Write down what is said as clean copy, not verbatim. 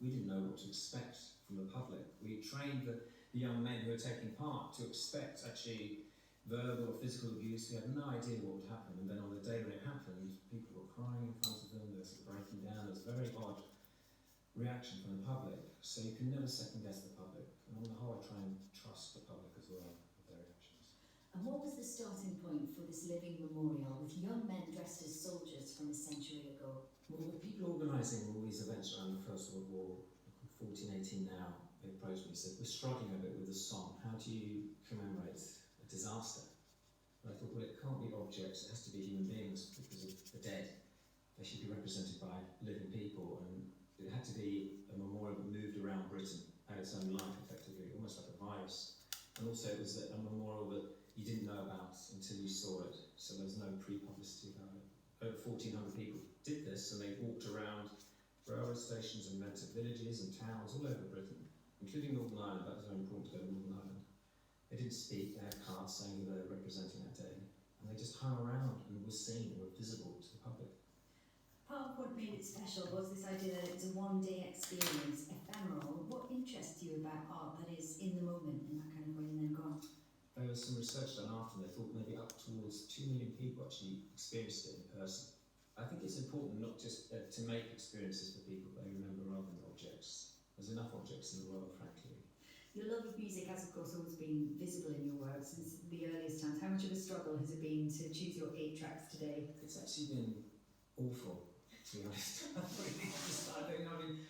we didn't know what to expect from the public. We trained the young men who were taking part to expect actually verbal or physical abuse. We had no idea what would happen, and then on the day when it happened, people were crying in front of them, they were sort of breaking down. There was a very odd reaction from the public, so you can never second guess the public. And on the whole, I try and trust the public as well with their reactions. And what was the starting point for this living memorial with young men dressed as soldiers from a century ago? Well, the people organising all these events around the First World War, 1418 now, they approached me and said, we're struggling a bit with the song. How do you commemorate a disaster? And I thought, well, it can't be objects, it has to be human beings because of the dead. They should be represented by living people, and it had to be a memorial that moved around Britain, had its own life effectively, almost like a virus. And also it was a memorial that you didn't know about until you saw it, so there was no pre-publicity about it. Over 1,400 people did this, and they walked around railway stations and went to villages and towns all over Britain, including Northern Ireland. That was very important to go to Northern Ireland. They didn't speak, they had cards saying who they were representing that day, and they just hung around and were seen, were visible to the public. Part of what made it special was this idea that it was a one-day experience, ephemeral. What interests you about art that is in the moment and that kind of way and then gone? There was some research done after, and they thought maybe up towards 2 million people actually experienced it in person. I think it's important not just to make experiences for people that they remember rather than objects. There's enough objects in the world, frankly. Your love of music has, of course, always been visible in your work since the earliest times. How much of a struggle has it been to choose your 8 tracks today? It's actually been awful, to be honest. I mean,